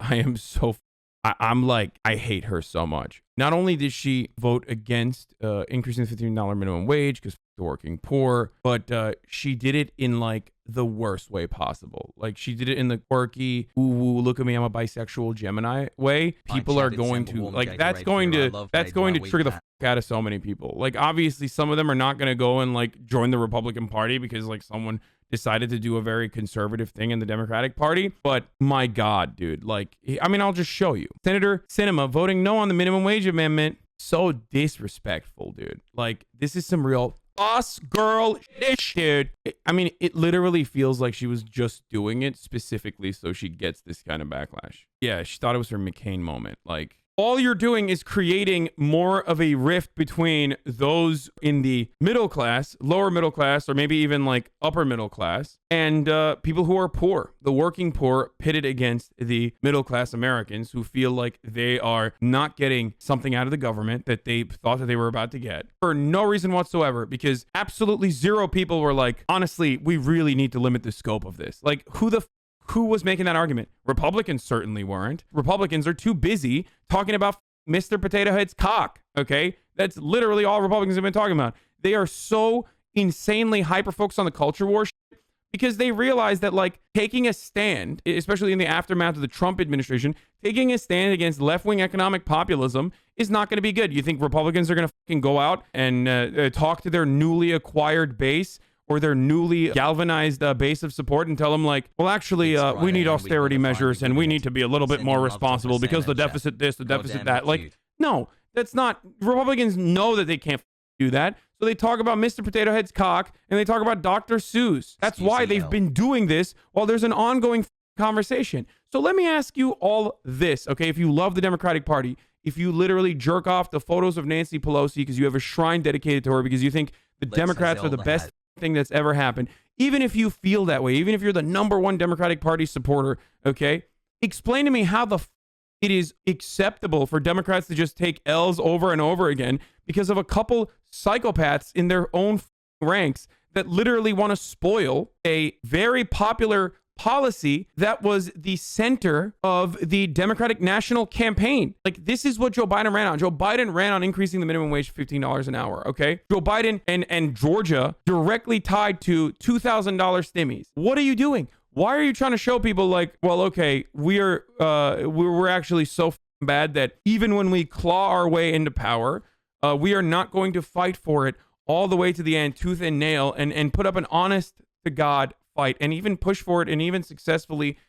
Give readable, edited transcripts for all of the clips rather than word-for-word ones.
I am so I'm like, I hate her so much. Not only did she vote against increasing the $15 minimum wage because the working poor, but she did it in like the worst way possible. Like she did it in the quirky, ooh, look at me, I'm a bisexual Gemini way. People are going to like that's going to trigger the fuck out of so many people. Like obviously some of them are not going to go and like join the Republican Party because like someone decided to do a very conservative thing in the Democratic Party. But my God, dude, like, I mean, I'll just show you. Senator Sinema voting no on the minimum wage amendment. So disrespectful, dude. Like, this is some real boss girl shit, dude. I mean, it literally feels like she was just doing it specifically so she gets this kind of backlash. Yeah, she thought it was her McCain moment. Like, all you're doing is creating more of a rift between those in the middle class, lower middle class, or maybe even like upper middle class, and people who are poor, the working poor pitted against the middle class Americans who feel like they are not getting something out of the government that they thought that they were about to get for no reason whatsoever, because absolutely zero people were like, honestly, we really need to limit the scope of this. Like, who was making that argument? Republicans certainly weren't. Republicans are too busy talking about Mr. Potato Head's cock, okay? That's literally all Republicans have been talking about. They are so insanely hyper-focused on the culture war shit because they realize that, like, taking a stand, especially in the aftermath of the Trump administration, taking a stand against left-wing economic populism is not going to be good. You think Republicans are going to fucking go out and talk to their newly acquired base or their newly galvanized base of support and tell them like, well, actually, we need austerity measures and we need to be a little bit more responsible because the deficit this, the deficit that. Like, no, that's not. Republicans know that they can't do that. So they talk about Mr. Potato Head's cock and they talk about Dr. Seuss. That's why they've been doing this while there's an ongoing conversation. So let me ask you all this, okay? If you love the Democratic Party, if you literally jerk off the photos of Nancy Pelosi because you have a shrine dedicated to her because you think the Democrats are the best thing that's ever happened, even if you feel that way, even if you're the #1 Democratic Party supporter, okay, explain to me how it is acceptable for Democrats to just take L's over and over again because of a couple psychopaths in their own ranks that literally want to spoil a very popular policy that was the center of the Democratic National Campaign. Like, this is what Joe Biden ran on. Joe Biden ran on increasing the minimum wage to $15 an hour, okay? Joe Biden and Georgia directly tied to $2,000 stimmies. What are you doing? Why are you trying to show people like, well, okay, we're actually so bad that even when we claw our way into power, we are not going to fight for it all the way to the end, tooth and nail, and put up an honest to God fight and even push for it and even successfully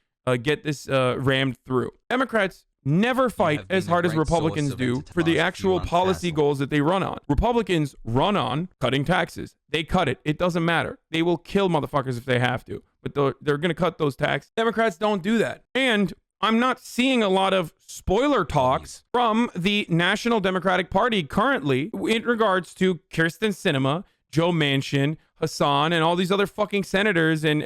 get this rammed through. Democrats never fight as hard as Republicans do for the actual policy goals that they run on. Republicans run on cutting taxes. They cut it. It doesn't matter. They will kill motherfuckers if they have to, but they're going to cut those taxes. Democrats don't do that. And I'm not seeing a lot of spoiler talks from the National Democratic Party currently in regards to Kyrsten Sinema, Joe Manchin, Hasan, and all these other fucking senators and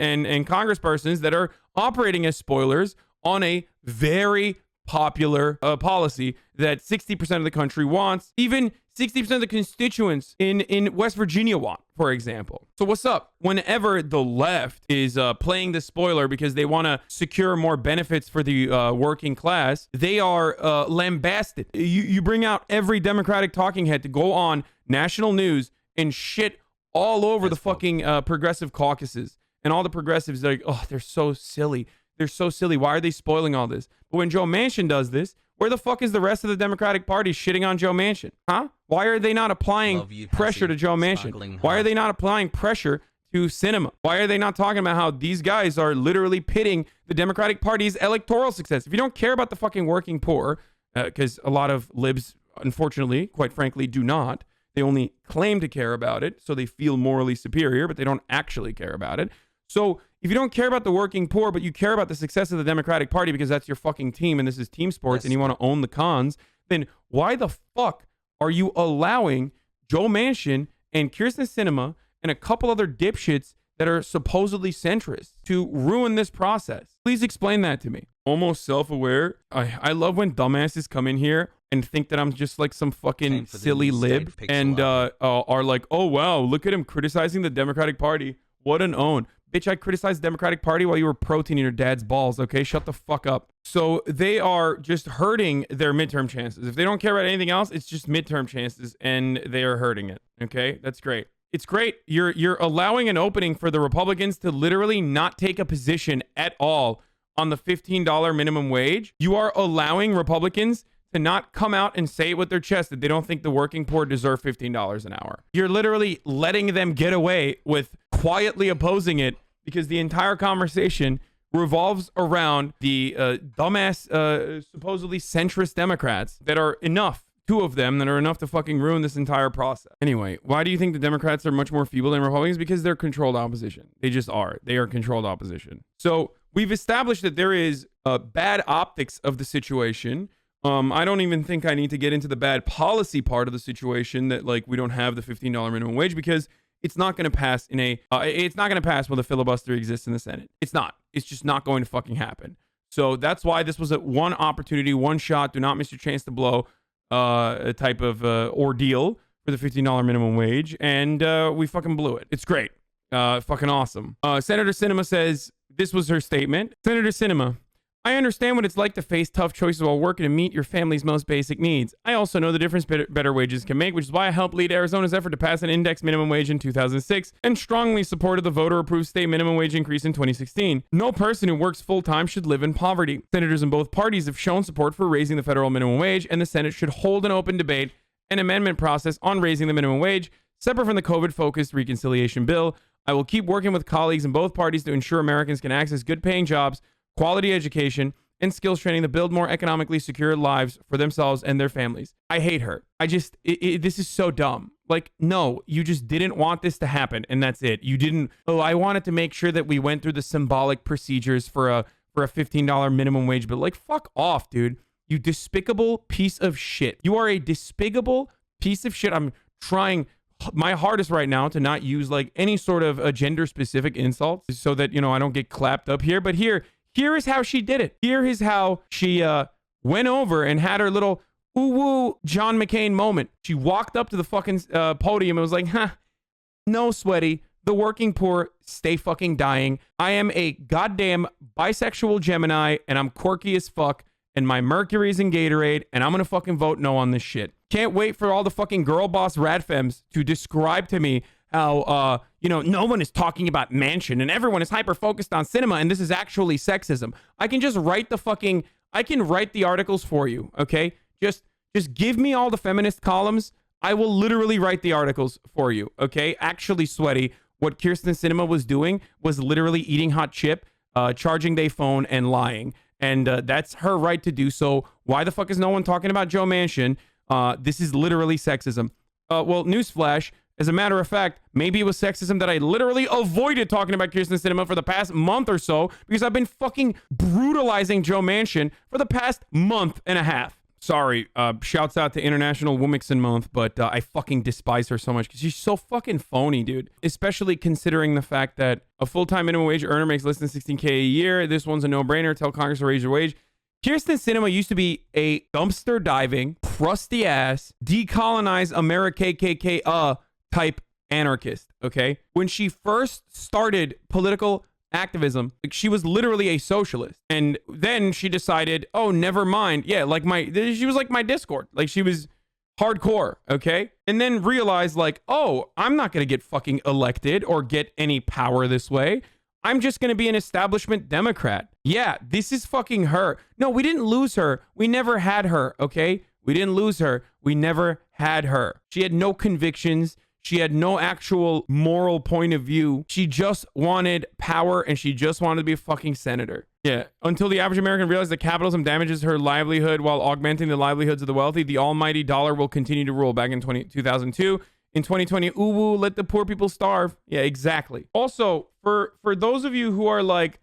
congresspersons that are operating as spoilers on a very popular policy that 60% of the country wants, even 60% of the constituents in West Virginia want, for example. So what's up? Whenever the left is playing the spoiler because they want to secure more benefits for the working class, they are lambasted. You bring out every Democratic talking head to go on national news and shit all over the fucking progressive caucuses, and all the progressives are like, oh, they're so silly. They're so silly. Why are they spoiling all this? But when Joe Manchin does this, where the fuck is the rest of the Democratic Party shitting on Joe Manchin? Huh? Why are they not applying pressure to Joe Manchin? Why are they not applying pressure to Sinema? Why are they not talking about how these guys are literally pitting the Democratic Party's electoral success? If you don't care about the fucking working poor, because a lot of libs, unfortunately, quite frankly, do not. They only claim to care about it, so they feel morally superior, but they don't actually care about it. So if you don't care about the working poor, but you care about the success of the Democratic Party because that's your fucking team and this is team sports and you want to own the cons, then why the fuck are you allowing Joe Manchin and Kyrsten Sinema and a couple other dipshits that are supposedly centrist to ruin this process? Please explain that to me. Almost self-aware. I love when dumbasses come in here and think that I'm just like some fucking silly lib and are like, oh, wow, look at him criticizing the Democratic Party. What an own. Bitch, I criticized the Democratic Party while you were proteining your dad's balls, okay? Shut the fuck up. So they are just hurting their midterm chances. If they don't care about anything else, it's just midterm chances, and they are hurting it, okay? That's great. It's great. You're allowing an opening for the Republicans to literally not take a position at all on the $15 minimum wage. You are allowing Republicans to not come out and say it with their chest that they don't think the working poor deserve $15 an hour. You're literally letting them get away with quietly opposing it because the entire conversation revolves around the dumbass, supposedly centrist Democrats that are enough. Two of them that are enough to fucking ruin this entire process. Anyway, why do you think the Democrats are much more feeble than Republicans? Because they're controlled opposition. They just are. They are controlled opposition. So we've established that there is bad optics of the situation. I don't even think I need to get into the bad policy part of the situation that like we don't have the $15 minimum wage because it's not going to pass in a it's not going to pass while the filibuster exists in the Senate. It's not. It's just not going to fucking happen. So that's why this was a one opportunity, one shot. Do not miss your chance to blow. A type of ordeal for the $15 minimum wage, and we fucking blew it. It's great. Fucking awesome. Senator Sinema says, this was her statement. Senator Sinema, I understand what it's like to face tough choices while working to meet your family's most basic needs. I also know the difference better wages can make, which is why I helped lead Arizona's effort to pass an index minimum wage in 2006 and strongly supported the voter-approved state minimum wage increase in 2016. No person who works full-time should live in poverty. Senators in both parties have shown support for raising the federal minimum wage, and the Senate should hold an open debate and amendment process on raising the minimum wage, separate from the COVID-focused reconciliation bill. I will keep working with colleagues in both parties to ensure Americans can access good-paying jobs, quality education, and skills training to build more economically secure lives for themselves and their families. I hate her. This is so dumb. Like, no, you just didn't want this to happen, and that's it. You didn't, I wanted to make sure that we went through the symbolic procedures for a $15 minimum wage, but like, fuck off, dude. You despicable piece of shit. You are a despicable piece of shit. I'm trying my hardest right now to not use like any sort of gender-specific insults so that, I don't get clapped up here, but here is how she did it. Here is how she went over and had her little ooh-woo John McCain moment. She walked up to the fucking podium and was like, no, sweaty. The working poor stay fucking dying. I am a goddamn bisexual Gemini, and I'm quirky as fuck, and my Mercury's in Gatorade, and I'm gonna fucking vote no on this shit. Can't wait for all the fucking girl boss radfems to describe to me how, no one is talking about Manchin and everyone is hyper-focused on Sinema and this is actually sexism. I can just write the articles for you, okay? Just give me all the feminist columns. I will literally write the articles for you, okay? Actually, sweaty, what Kyrsten Sinema was doing was literally eating hot chip, charging their phone, and lying. And that's her right to do so. Why the fuck is no one talking about Joe Manchin? This is literally sexism. Well, newsflash. As a matter of fact, maybe it was sexism that I literally avoided talking about Kyrsten Sinema for the past month or so because I've been fucking brutalizing Joe Manchin for the past month and a half. Sorry, shouts out to International Women's Month, but I fucking despise her so much because she's so fucking phony, dude. Especially considering the fact that a full-time minimum wage earner makes less than $16K a year. This one's a no-brainer. Tell Congress to raise your wage. Kyrsten Sinema used to be a dumpster diving, crusty ass, decolonize America KKK type anarchist, okay? When she first started political activism, like, she was literally a socialist. And then she decided, oh, never mind. Yeah, she was like my Discord. Like, she was hardcore, okay? And then realized, like, oh, I'm not gonna get fucking elected or get any power this way. I'm just gonna be an establishment Democrat. Yeah, this is fucking her. No, we didn't lose her. We never had her, okay? We didn't lose her. We never had her. She had no convictions. She had no actual moral point of view. She just wanted power and she just wanted to be a fucking senator. Yeah. Until the average American realizes that capitalism damages her livelihood while augmenting the livelihoods of the wealthy, the almighty dollar will continue to rule. Back in 2002. In 2020, ooh, let the poor people starve. Yeah, exactly. Also, for those of you who are like,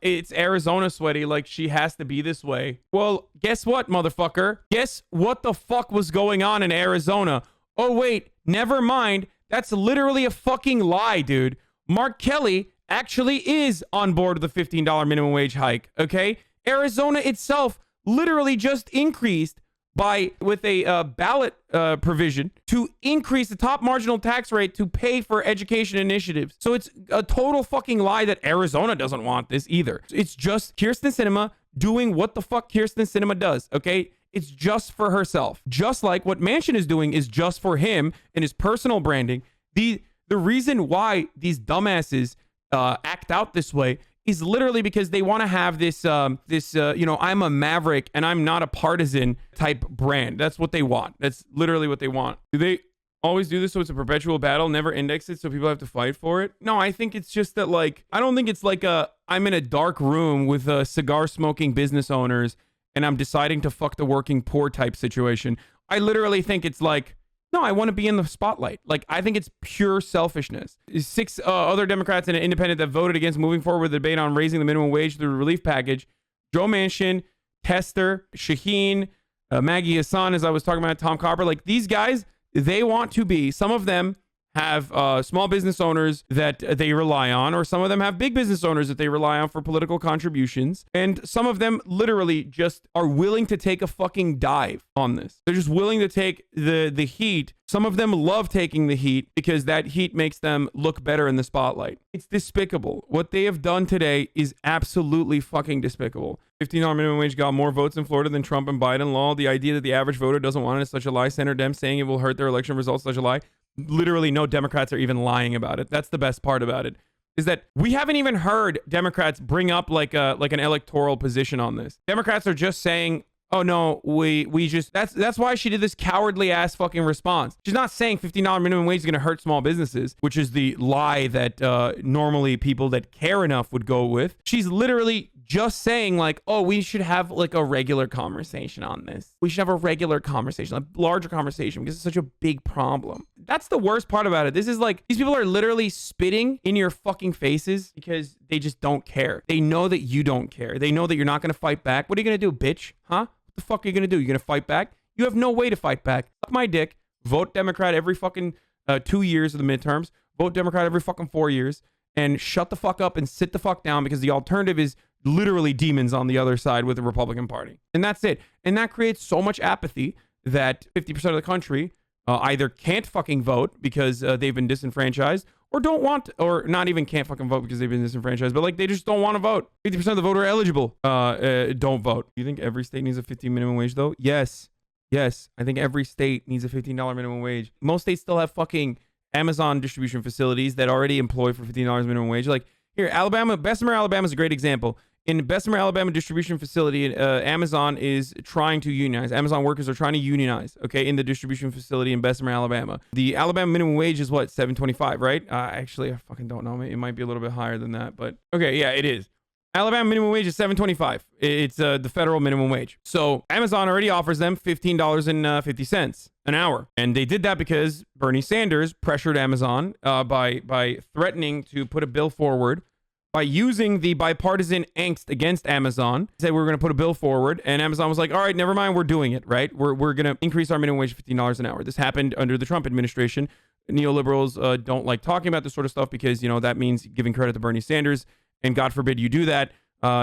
it's Arizona, sweaty, like she has to be this way. Well, guess what, motherfucker? Guess what the fuck was going on in Arizona? Oh, wait, never mind. That's literally a fucking lie, dude. Mark Kelly actually is on board with the $15 minimum wage hike, okay? Arizona itself literally just increased with a ballot provision to increase the top marginal tax rate to pay for education initiatives. So it's a total fucking lie that Arizona doesn't want this either. It's just Kyrsten Sinema doing what the fuck Kyrsten Sinema does, okay? It's just for herself. Just like what Manchin is doing is just for him and his personal branding. The reason why these dumbasses act out this way is literally because they want to have this, I'm a maverick and I'm not a partisan type brand. That's what they want. That's literally what they want. Do they always do this so it's a perpetual battle, never index it so people have to fight for it? No, I think it's just that, like, I don't think it's like I'm in a dark room with cigar smoking business owners and I'm deciding to fuck the working poor type situation. I literally think it's like, no, I want to be in the spotlight. Like, I think it's pure selfishness. 6 other Democrats and an independent that voted against moving forward with the debate on raising the minimum wage through the relief package. Joe Manchin, Tester, Shaheen, Maggie Hassan, as I was talking about, Tom Copper. Like, these guys, they want to be, some of them have small business owners that they rely on, or some of them have big business owners that they rely on for political contributions. And some of them literally just are willing to take a fucking dive on this. They're just willing to take the heat. Some of them love taking the heat because that heat makes them look better in the spotlight. It's despicable. What they have done today is absolutely fucking despicable. $15 minimum wage got more votes in Florida than Trump and Biden law. The idea that the average voter doesn't want it is such a lie. Senator Dem saying it will hurt their election results, such a lie. Literally no Democrats are even lying about it. That's the best part about it, is that we haven't even heard Democrats bring up like an electoral position on this. Democrats are just saying, oh no, we just, that's why she did this cowardly ass fucking response. She's not saying $15 minimum wage is going to hurt small businesses, which is the lie that normally people that care enough would go with. She's literally just saying, like, oh, we should have like a regular conversation on this. We should have a regular conversation, a larger conversation, because it's such a big problem. That's the worst part about it. This is like, these people are literally spitting in your fucking faces because they just don't care. They know that you don't care. They know that you're not going to fight back. What are you going to do, bitch? Huh? What the fuck are you going to do? You're going to fight back? You have no way to fight back. Suck my dick. Vote Democrat every fucking 2 years of the midterms. Vote Democrat every fucking 4 years. And shut the fuck up and sit the fuck down, because the alternative is literally demons on the other side with the Republican Party. And that's it. And that creates so much apathy that 50% of the country either can't fucking vote because they've been disenfranchised, or don't want, or not even can't fucking vote because they've been disenfranchised, but like they just don't want to vote. 50% of the vote are eligible don't vote. Do you think every state needs a $15 minimum wage though? Yes. I think every state needs a $15 minimum wage. Most states still have fucking Amazon distribution facilities that already employ for $15 minimum wage. Like here, Alabama, Bessemer, Alabama is a great example. In Bessemer, Alabama distribution facility, Amazon is trying to unionize. Amazon workers are trying to unionize, okay, in the distribution facility in Bessemer, Alabama. The Alabama minimum wage is what, $7.25, right? Actually, I fucking don't know. It might be a little bit higher than that, but okay, yeah, it is. Alabama minimum wage is $7.25. It's the federal minimum wage. So Amazon already offers them $15.50 an hour. And they did that because Bernie Sanders pressured Amazon by threatening to put a bill forward, by using the bipartisan angst against Amazon. He said we were going to put a bill forward, and Amazon was like, all right, never mind, we're doing it, right? We're going to increase our minimum wage to $15 an hour. This happened under the Trump administration. Neoliberals don't like talking about this sort of stuff because, that means giving credit to Bernie Sanders. And God forbid you do that.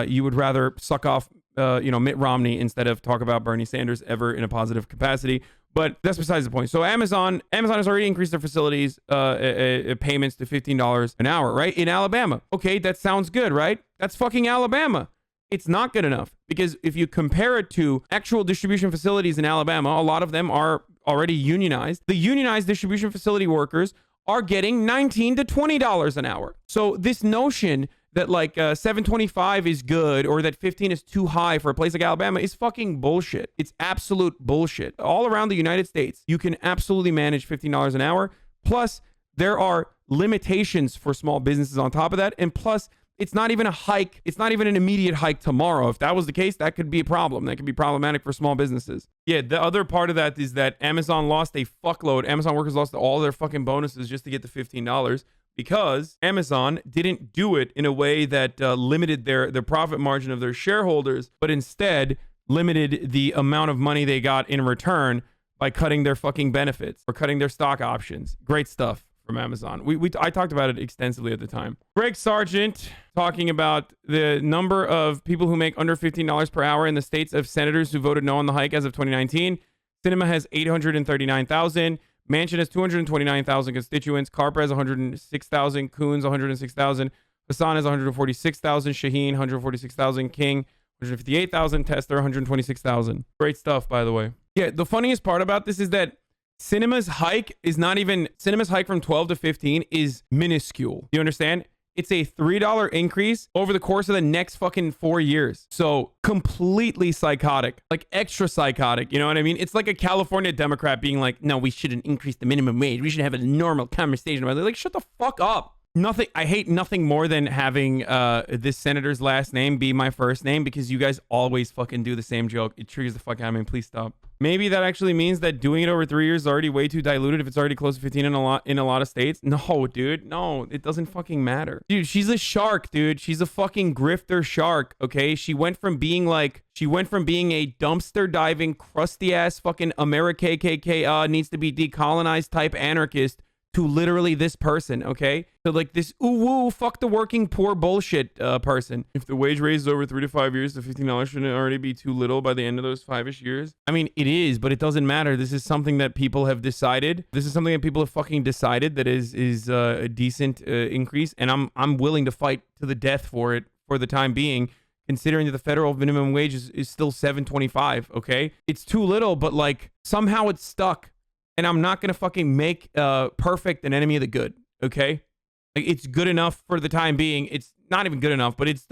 You would rather suck off, Mitt Romney instead of talk about Bernie Sanders ever in a positive capacity. But that's besides the point. So Amazon has already increased their facilities payments to $15 an hour, right? In Alabama. Okay, that sounds good, right? That's fucking Alabama. It's not good enough, because if you compare it to actual distribution facilities in Alabama, a lot of them are already unionized. The unionized distribution facility workers are getting $19 to $20 an hour. So this notion that like $7.25 is good, or that 15 is too high for a place like Alabama, is fucking bullshit. It's absolute bullshit. All around the United States, you can absolutely manage $15 an hour. Plus, there are limitations for small businesses on top of that. And plus, it's not even a hike. It's not even an immediate hike tomorrow. If that was the case, that could be a problem. That could be problematic for small businesses. Yeah, the other part of that is that Amazon lost a fuckload. Amazon workers lost all their fucking bonuses just to get the $15. Because Amazon didn't do it in a way that limited their profit margin of their shareholders, but instead limited the amount of money they got in return by cutting their fucking benefits or cutting their stock options. Great stuff from Amazon. I talked about it extensively at the time. Greg Sargent talking about the number of people who make under $15 per hour in the states of senators who voted no on the hike as of 2019. Sinema has 839,000. Manchin has 229,000 constituents. Carper has 106,000. Coons 106,000. Hassan has 146,000. Shaheen 146,000. King 158,000. Tester 126,000. Great stuff, by the way. Yeah, the funniest part about this is that Sinema's hike from 12 to 15 is minuscule. You understand? It's a $3 increase over the course of the next fucking 4 years. So completely psychotic, like extra psychotic. You know what I mean? It's like a California Democrat being like, no, we shouldn't increase the minimum wage. We should have a normal conversation about it. Like, shut the fuck up. I hate nothing more than having this senator's last name be my first name, because you guys always fucking do the same joke. It triggers the fuck out of me. Please stop. Maybe that actually means that doing it over 3 years is already way too diluted if it's already close to 15 in a lot of states. No, dude. No, it doesn't fucking matter. Dude, she's a shark, dude. She's a fucking grifter shark, okay? She went from being a dumpster diving, crusty ass fucking America KKK needs to be decolonized type anarchist to literally this person, okay? So like this ooh fuck the working poor bullshit person. If the wage raises over 3 to 5 years, the $15 shouldn't already be too little by the end of those 5-ish years. I mean, it is, but it doesn't matter. This is something that people have decided. This is something that people have fucking decided that is a decent increase, and I'm willing to fight to the death for it for the time being, considering that the federal minimum wage is still $7.25, okay? It's too little, but like somehow it's stuck. And I'm not going to fucking make perfect an enemy of the good, okay? Like, it's good enough for the time being. It's not even good enough, but it's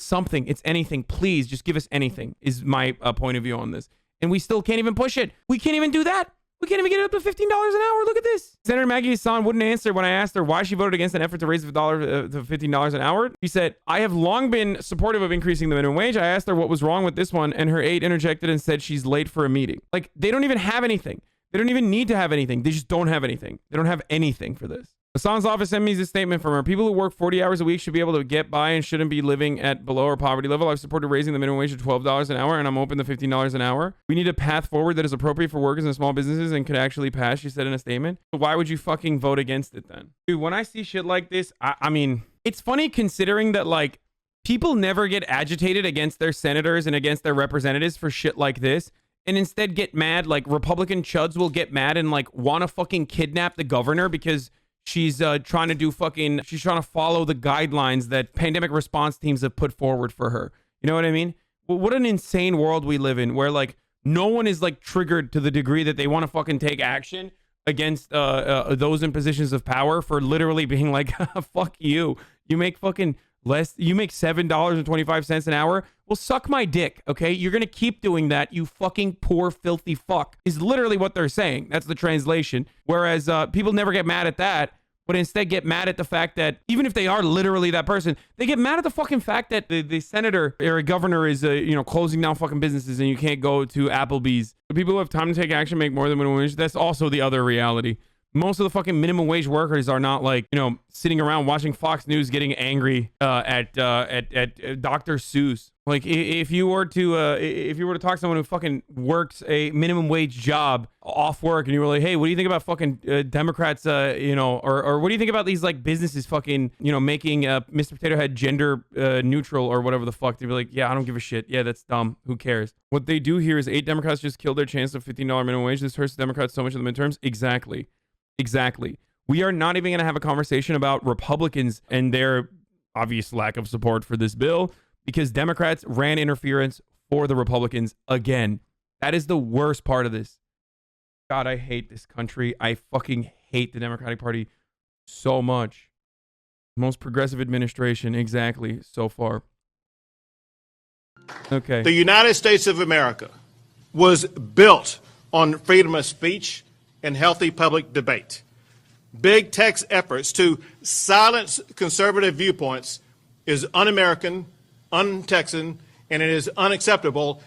something. It's anything. Please, just give us anything is my point of view on this. And we still can't even push it. We can't even do that. We can't even get it up to $15 an hour. Look at this. Senator Maggie Hassan wouldn't answer when I asked her why she voted against an effort to raise the $1 to $15 an hour. She said, I have long been supportive of increasing the minimum wage. I asked her what was wrong with this one, and her aide interjected and said she's late for a meeting. Like, they don't even have anything. They don't even need to have anything. They just don't have anything. They don't have anything for this. Hassan's office sent me this statement from her. People who work 40 hours a week should be able to get by and shouldn't be living at below or poverty level. I've supported raising the minimum wage to $12 an hour, and I'm open to $15 an hour. We need a path forward that is appropriate for workers and small businesses and could actually pass, she said in a statement. So why would you fucking vote against it then? Dude, when I see shit like this, I mean, it's funny considering that, like, people never get agitated against their senators and against their representatives for shit like this, and instead get mad. Like, Republican chuds will get mad and like want to fucking kidnap the governor because she's trying to follow the guidelines that pandemic response teams have put forward for her. You know what I mean? What an insane world we live in, where like no one is like triggered to the degree that they want to fucking take action against those in positions of power for literally being like, fuck you. You make fucking less. You make $7.25 an hour. Well, suck my dick, okay? You're going to keep doing that, you fucking poor, filthy fuck, is literally what they're saying. That's the translation. Whereas people never get mad at that, but instead get mad at the fact that even if they are literally that person, they get mad at the fucking fact that the senator or a governor is, closing down fucking businesses and you can't go to Applebee's. The people who have time to take action make more than minimum wage. That's also the other reality. Most of the fucking minimum wage workers are not like, sitting around watching Fox News getting angry at Dr. Seuss. Like, if you were to talk to someone who fucking works a minimum wage job off work and you were like, hey, what do you think about fucking Democrats, or what do you think about these like businesses fucking, making Mr. Potato Head gender neutral or whatever the fuck? They'd be like, yeah, I don't give a shit. Yeah, that's dumb. Who cares? What they do here is 8 Democrats just killed their chance of $15 minimum wage. This hurts Democrats so much in the midterms. Exactly. We are not even going to have a conversation about Republicans and their obvious lack of support for this bill because Democrats ran interference for the Republicans again. That is the worst part of this. God, I hate this country. I fucking hate the Democratic Party so much. Most progressive administration, exactly, so far. Okay. The United States of America was built on freedom of speech and healthy public debate. Big tech's efforts to silence conservative viewpoints is un-American, un-Texan, and it is unacceptable.